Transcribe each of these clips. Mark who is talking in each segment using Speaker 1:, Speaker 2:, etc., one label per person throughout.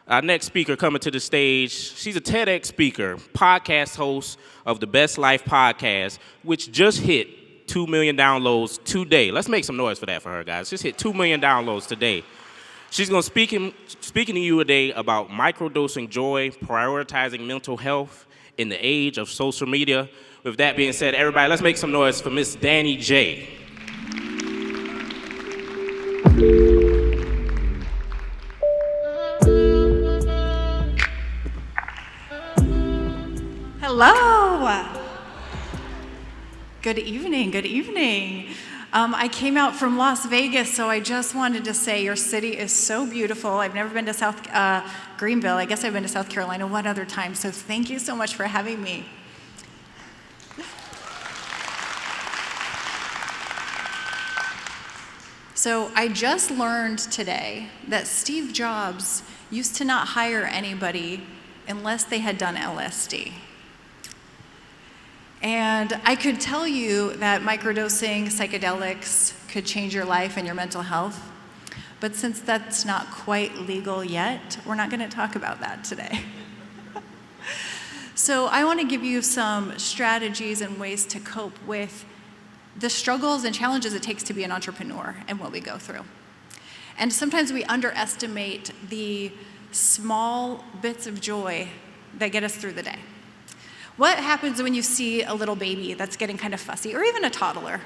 Speaker 1: Our next speaker coming to the stage, she's a TEDx speaker, podcast host of the Best Life podcast, which just hit 2 million downloads today. Let's make some noise for that for her, guys. Just hit 2 million downloads today. She's going to speaking to you today about microdosing joy, prioritizing mental health in the age of social media. With that being said, everybody, let's make some noise for Miss Danny J.
Speaker 2: Hello. Good evening, good evening. I came out from Las Vegas, so I just wanted to say your city is so beautiful. I've never been to Greenville. I guess I've been to South Carolina one other time, so thank you so much for having me. So I just learned today that Steve Jobs used to not hire anybody unless they had done LSD. And I could tell you that microdosing psychedelics could change your life and your mental health, but since that's not quite legal yet, we're not going to talk about that today. So I want to give you some strategies and ways to cope with the struggles and challenges it takes to be an entrepreneur and what we go through. And sometimes we underestimate the small bits of joy that get us through the day. What happens when you see a little baby that's getting kind of fussy, or even a toddler?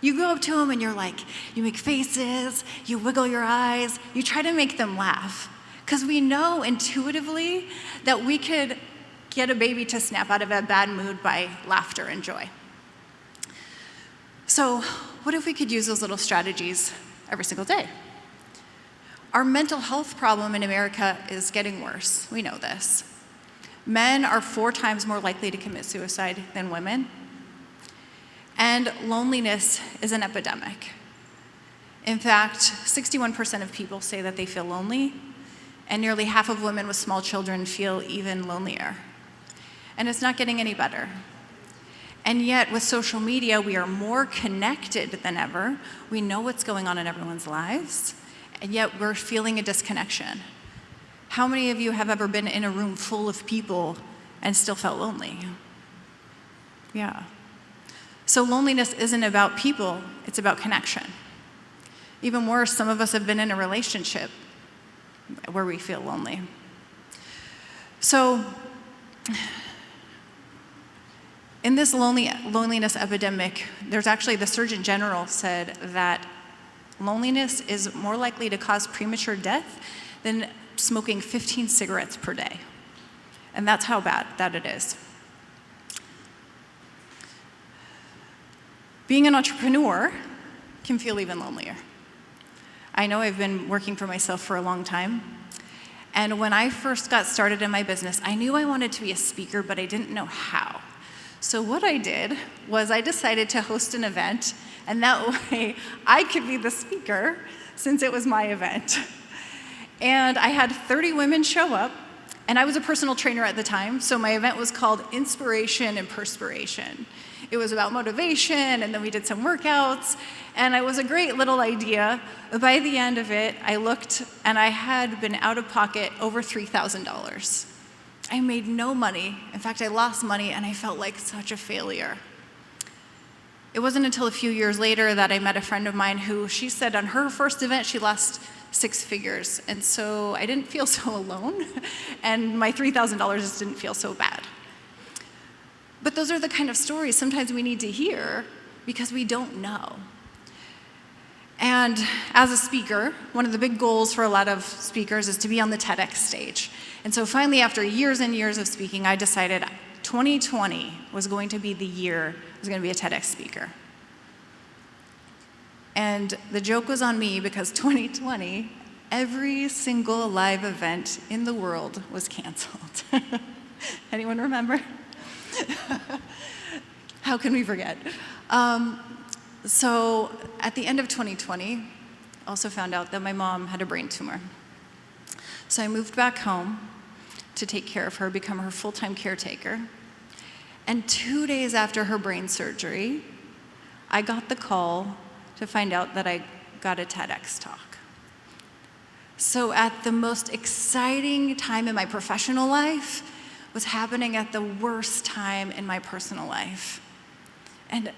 Speaker 2: You go up to them and you're like, you make faces, you wiggle your eyes, you try to make them laugh. Because we know intuitively that we could get a baby to snap out of a bad mood by laughter and joy. So what if we could use those little strategies every single day? Our mental health problem in America is getting worse. We know this. Men are 4 times more likely to commit suicide than women. And loneliness is an epidemic. In fact, 61% of people say that they feel lonely, and nearly half of women with small children feel even lonelier. And it's not getting any better. And yet, with social media, we are more connected than ever. We know what's going on in everyone's lives, and yet we're feeling a disconnection. How many of you have ever been in a room full of people and still felt lonely? Yeah. So loneliness isn't about people, it's about connection. Even worse, some of us have been in a relationship where we feel lonely. So in this loneliness epidemic, there's actually, the Surgeon General said that loneliness is more likely to cause premature death than smoking 15 cigarettes per day. And that's how bad that it is. Being an entrepreneur can feel even lonelier. I know I've been working for myself for a long time. And when I first got started in my business, I knew I wanted to be a speaker, but I didn't know how. So what I did was I decided to host an event, and that way I could be the speaker since it was my event. And I had 30 women show up, and I was a personal trainer at the time, so my event was called Inspiration and Perspiration. It was about motivation, and then we did some workouts, and it was a great little idea. By the end of it, I looked, and I had been out of pocket over $3,000. I made no money. In fact, I lost money, and I felt like such a failure. It wasn't until a few years later that I met a friend of mine who, she said on her first event, she lost 6 figures. And so I didn't feel so alone, and my $3,000 just didn't feel so bad. But those are the kind of stories sometimes we need to hear because we don't know. And as a speaker, one of the big goals for a lot of speakers is to be on the TEDx stage. And so finally, after years and years of speaking, I decided 2020 was going to be the year I was going to be a TEDx speaker. And the joke was on me because 2020, every single live event in the world was canceled. Anyone remember? How can we forget? So at the end of 2020, I also found out that my mom had a brain tumor. So I moved back home to take care of her, become her full-time caretaker. And 2 days after her brain surgery, I got the call to find out that I got a TEDx talk. So at the most exciting time in my professional life was happening at the worst time in my personal life. And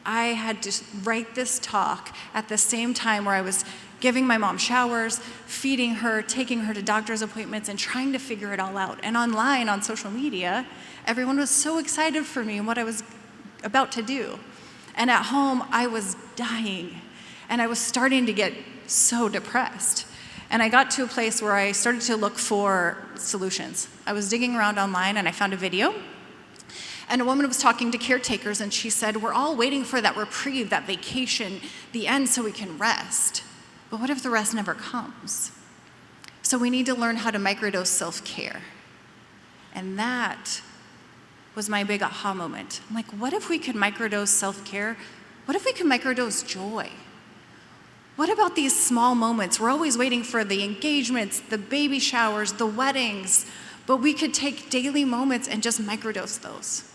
Speaker 2: I had to write this talk at the same time where I was giving my mom showers, feeding her, taking her to doctor's appointments, and trying to figure it all out. And online, on social media, everyone was so excited for me and what I was about to do. And at home, I was dying. And I was starting to get so depressed. And I got to a place where I started to look for solutions. I was digging around online and I found a video. And a woman was talking to caretakers and she said, we're all waiting for that reprieve, that vacation, the end so we can rest. But what if the rest never comes? So we need to learn how to microdose self-care. And that was my big aha moment. I'm like, what if we could microdose self-care? What if we could microdose joy? What about these small moments? We're always waiting for the engagements, the baby showers, the weddings, but we could take daily moments and just microdose those.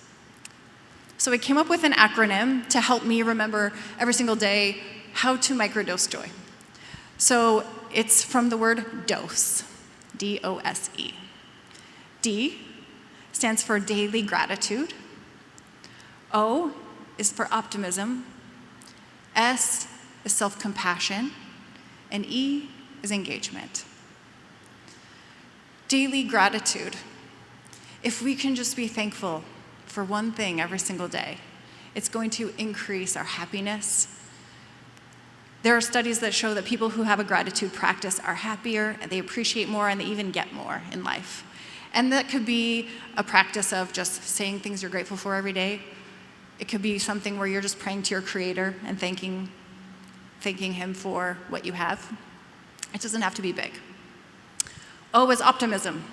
Speaker 2: So I came up with an acronym to help me remember every single day how to microdose joy. So it's from the word dose, D-O-S-E. D stands for daily gratitude. O is for optimism. S is self-compassion. And E is engagement. Daily gratitude. If we can just be thankful for one thing every single day, it's going to increase our happiness. There are studies that show that people who have a gratitude practice are happier, and they appreciate more, and they even get more in life. And that could be a practice of just saying things you're grateful for every day. It could be something where you're just praying to your Creator and thanking Him for what you have. It doesn't have to be big. O is optimism.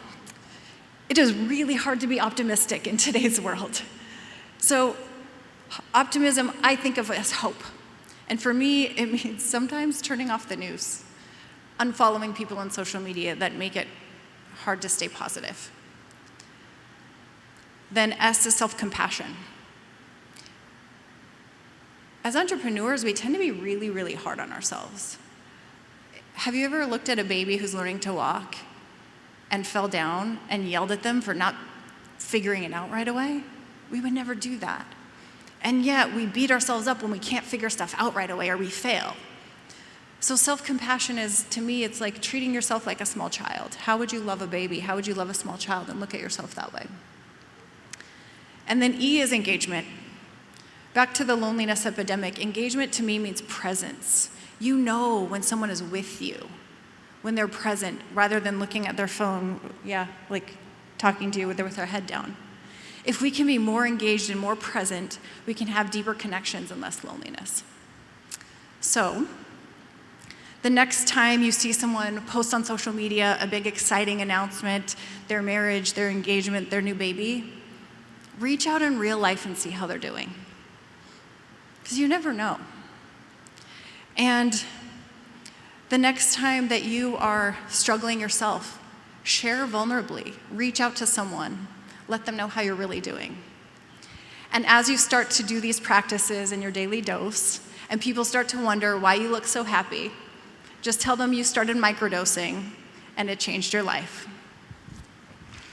Speaker 2: It is really hard to be optimistic in today's world. So optimism, I think of as hope. And for me, it means sometimes turning off the news, unfollowing people on social media that make it hard to stay positive. Then S is self-compassion. As entrepreneurs, we tend to be really, really hard on ourselves. Have you ever looked at a baby who's learning to walk and fell down and yelled at them for not figuring it out right away? We would never do that. And yet we beat ourselves up when we can't figure stuff out right away or we fail. So self-compassion is, to me, it's like treating yourself like a small child. How would you love a baby? How would you love a small child? And look at yourself that way. And then E is engagement. Back to the loneliness epidemic, engagement to me means presence. You know when someone is with you, when they're present, rather than looking at their phone, like talking to you with their head down. If we can be more engaged and more present, we can have deeper connections and less loneliness. So, the next time you see someone post on social media a big exciting announcement, their marriage, their engagement, their new baby, reach out in real life and see how they're doing. Because you never know. And the next time that you are struggling yourself, share vulnerably, reach out to someone. Let them know how you're really doing. And as you start to do these practices in your daily dose, and people start to wonder why you look so happy, just tell them you started microdosing and it changed your life.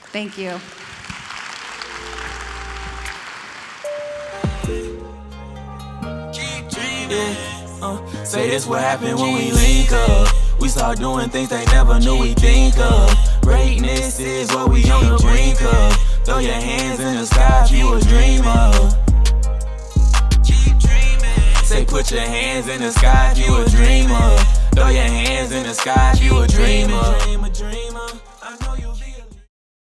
Speaker 2: Thank you.
Speaker 3: Say this what happened when we link up. We start doing things they never knew we think of. Greatness is what we on the brink of. Throw your hands in the sky if you a dreamer. Keep dreaming. Say put your hands in the sky if you a dreamer. Throw your hands in the sky if you a dreamer.